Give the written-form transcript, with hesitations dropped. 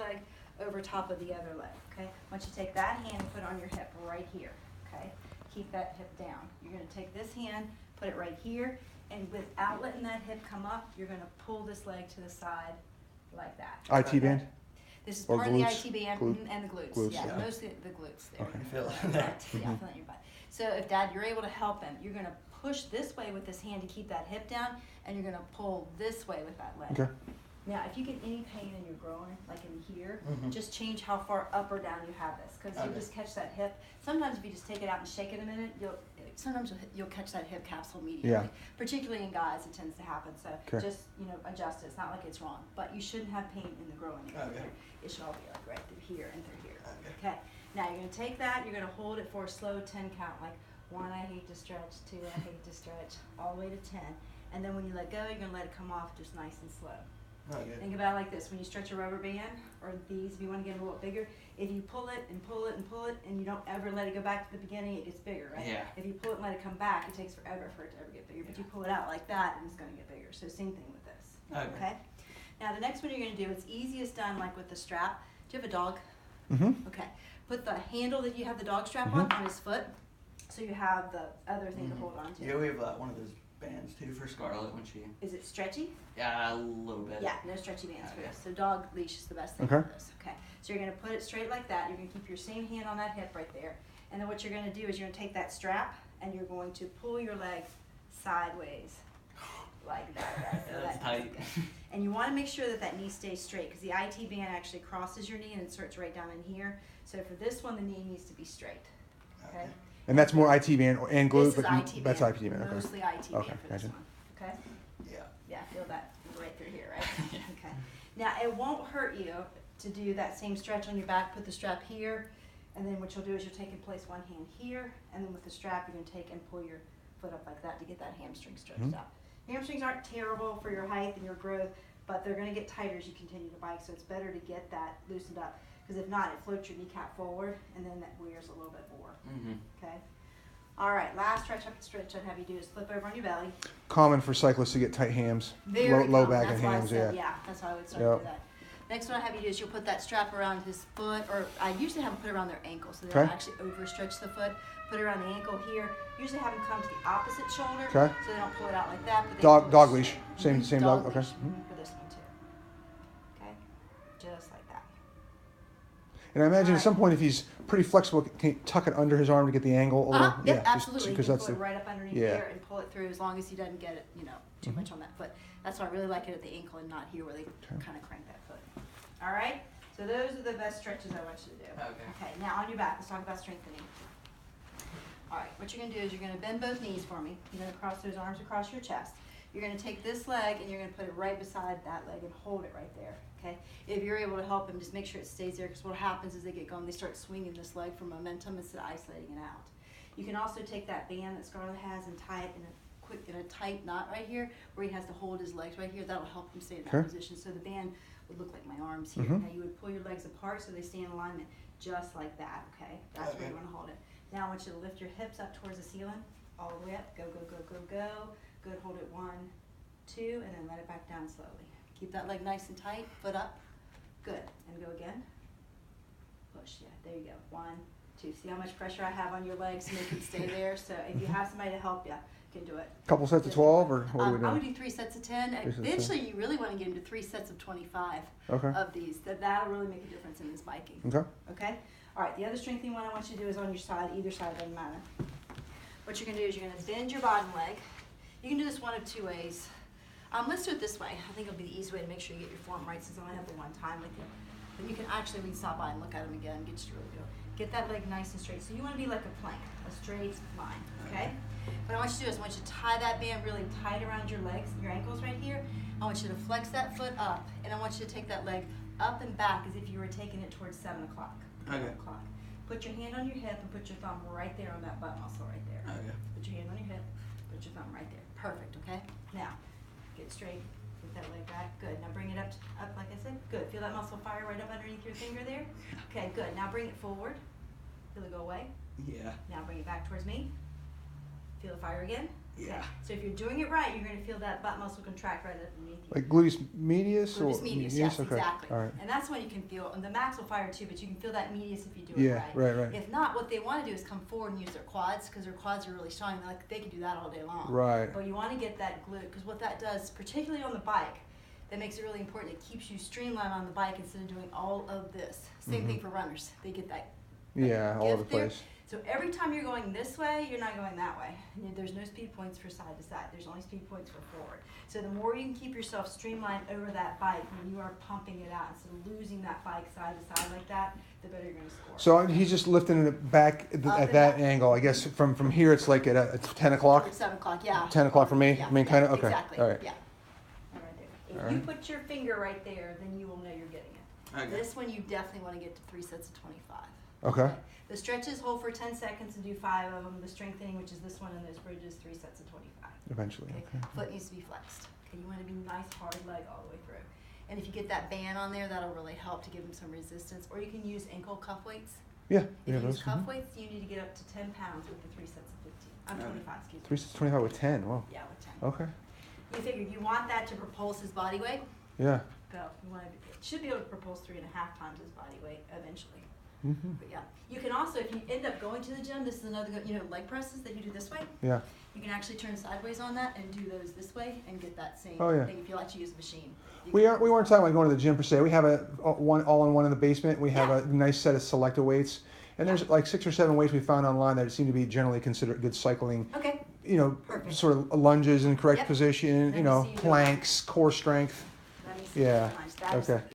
leg over top of the other leg, okay? I want you to take that hand and put it on your hip right here, okay? Keep that hip down. You're gonna take this hand, put it right here, and without letting that hip come up, you're gonna pull this leg to the side like that. IT band? This is Or part glutes? of the IT band and the glutes. Glutes, Yeah, yeah. mostly the glutes. There. Okay. Feel it. Yeah, feel it in your butt. So if Dad, you're able to help him, you're gonna push this way with this hand to keep that hip down, and you're gonna pull this way with that leg. Okay. Now, if you get any pain in your groin, like in here, just change how far up or down you have this, because you just catch that hip. Sometimes if you just take it out and shake it a minute, you'll catch that hip capsule immediately. Yeah. Particularly in guys, it tends to happen. So Okay. just adjust it. It's not like it's wrong, but you shouldn't have pain in the groin. Okay. It should all be like right through here and through here. Okay. Now you're gonna take that. You're gonna hold it for a slow 10 count, like 1, I hate to stretch, 2, I hate to stretch, all the way to 10. And then when you let go, you're gonna let it come off just nice and slow. Okay. Think about it like this: when you stretch a rubber band, or these, if you want to get a little bigger, if you pull it and pull it and pull it, and you don't ever let it go back to the beginning, it gets bigger, right? Yeah. If you pull it and let it come back, it takes forever for it to ever get bigger. But you pull it out like that, and it's going to get bigger. So same thing with this. Okay. Now the next one you're going to do, it's easiest done like with the strap. Do you have a dog? Mm-hmm. Okay. Put the handle that you have the dog strap on his foot, so you have the other thing to hold on to. Yeah, we have one of those bands too for Scarlett when she. Is it stretchy? Yeah, a little bit. Yeah, no stretchy bands for Okay. this. So dog leash is the best thing Okay. for this. Okay. So you're going to put it straight like that. You're going to keep your same hand on that hip right there. And then what you're going to do is you're going to take that strap and you're going to pull your leg sideways like that. So That's tight. And you want to make sure that that knee stays straight, because the IT band actually crosses your knee and it starts right down in here. So for this one, the knee needs to be straight. Okay. And that's more IT band and glute, This is but IT that's band. IT band. Okay. Mostly IT band Okay, for this gotcha. one. Okay. Yeah. Yeah, feel that right through here, right? Okay. Now, it won't hurt you to do that same stretch on your back. Put the strap here, and then what you'll do is you'll take and place one hand here, and then with the strap, you're going to take and pull your foot up like that to get that hamstring stretched out. Hamstrings aren't terrible for your height and your growth, but they're going to get tighter as you continue to bike, so it's better to get that loosened up, because if not, it floats your kneecap forward, and then that wears a little bit more. Okay? All right, last stretch I'd have you do is flip over on your belly. Common for cyclists to get tight hams, Very low common. back That's and why I hams. said, Yeah. that's why I would start to do that. Next one I have you do is you'll put that strap around his foot, or I usually have them put it around their ankle so they don't actually overstretch the foot. Put it around the ankle here. Usually have them come to the opposite shoulder so they don't pull it out like that. But they pull Dog it leash. straight. Same dog. Okay. Leash for this one too. Okay, just like that. And I imagine at some point, if he's pretty flexible, can he tuck it under his arm to get the angle? Yep, absolutely. Because you can that's pull it right up underneath there and pull it through, as long as he doesn't get it, too much on that foot. That's why I really like it at the ankle and not here where they kind of crank that foot. All right. So those are the best stretches I want you to do. Okay. Now on your back, let's talk about strengthening. All right. What you're going to do is you're going to bend both knees for me. You're going to cross those arms across your chest. You're going to take this leg and you're going to put it right beside that leg and hold it right there. Okay. If you're able to help them, just make sure it stays there, because what happens is they get going, they start swinging this leg for momentum instead of isolating it out. You can also take that band that Scarlett has and tie it in a tight knot right here, where he has to hold his legs right here. That'll help him stay in that position. So the band would look like my arms here. Now you would pull your legs apart so they stay in alignment, just like that. Okay, that's where you want to hold it. Now I want you to lift your hips up towards the ceiling, all the way up. Go, go, go, go, go. Good. Hold it 1, 2, and then let it back down slowly. Keep that leg nice and tight. Foot up. Good. And go again. Push. Yeah. There you go. 1, 2. See how much pressure I have on your legs to make them stay there. So if you have somebody to help you, can do it. Couple sets of 12, or what do we do? I would do 3 sets of 10. Eventually, you really want to get into 3 sets of 25 of these. That'll really make a difference in this biking. Okay? All right, the other strengthening one I want you to do is on your side, either side, doesn't matter. What you're going to do is you're going to bend your bottom leg. You can do this one of 2 ways. Let's do it this way. I think it'll be the easy way to make sure you get your form right, since I only have the one time with you. But you can actually, we can stop by and look at them again and get you to really go. Get that leg nice and straight. So you want to be like a plank, a straight line, okay? What I want you to do is I want you to tie that band really tight around your legs, your ankles right here. I want you to flex that foot up, and I want you to take that leg up and back as if you were taking it towards 7 o'clock. Put your hand on your hip and put your thumb right there on that butt muscle right there. Put your hand on your hip, put your thumb right there. Perfect, okay? Now, get straight, get that leg back. Good. Now bring it up like I said. Good. Feel that muscle fire right up underneath your finger there? Okay, good. Now bring it forward. Feel it go away? Yeah. Now bring it back towards me. Feel the fire again? Yeah. So if you're doing it right, you're going to feel that butt muscle contract right underneath you. Like gluteus medius? Gluteus or medius, yes, Okay. exactly. All right. And that's when you can feel, and the max will fire too, but you can feel that medius if you do it Yeah, right. right. If not, what they want to do is come forward and use their quads, because their quads are really strong. Like they can do that all day long. Right. But you want to get that glute, because what that does, particularly on the bike, that makes it really important. It keeps you streamlined on the bike instead of doing all of this. Same thing for runners. They get that. Yeah, all over the gift there. place. So every time you're going this way, you're not going that way. There's no speed points for side to side. There's only speed points for forward. So the more you can keep yourself streamlined over that bike when you are pumping it out instead of losing that bike side to side like that, the better you're going to score. So he's just lifting it back at and that down. angle. I guess from here it's like at 10 o'clock. It's 7 o'clock, yeah. 10 o'clock for me. Yeah, I mean, kind of. Okay. Exactly. All right. Yeah. Right there. If All you right. put your finger right there, then you will know you're getting it. Okay. This one you definitely want to get to 3 sets of 25. Okay. The stretches hold for 10 seconds and do 5 of them. The strengthening, which is this one and those bridges, 3 sets of 25. Eventually. Okay. Okay. Foot needs to be flexed. Okay, you want to be nice, hard leg all the way through. And if you get that band on there, that'll really help to give them some resistance. Or you can use ankle cuff weights. Yeah. If Yeah. you use Those. cuff weights, you need to get up to 10 pounds with the 3 sets of 15. I'm 25, excuse me. 3 sets 25 with 10. Wow. Yeah, with 10. Okay. You figure if you want that to propulse his body weight, Yeah. go. You want it should be able to propulse 3.5 times his body weight eventually. Mm-hmm. But yeah, you can also, if you end up going to the gym, this is another good, leg presses that you do this way. Yeah. You can actually turn sideways on that and do those this way and get that same Oh, yeah. thing if you like to use a machine. We weren't talking about going to the gym per se. We have a one all-in-one in the basement. We have a nice set of selected weights, and there's like 6 or 7 weights we found online that seem to be generally considered good cycling. Okay. Perfect. Sort of lunges in correct Yep. position. Let me see you do it. Planks, core strength. Let me see. Yeah. Nice. That is Okay.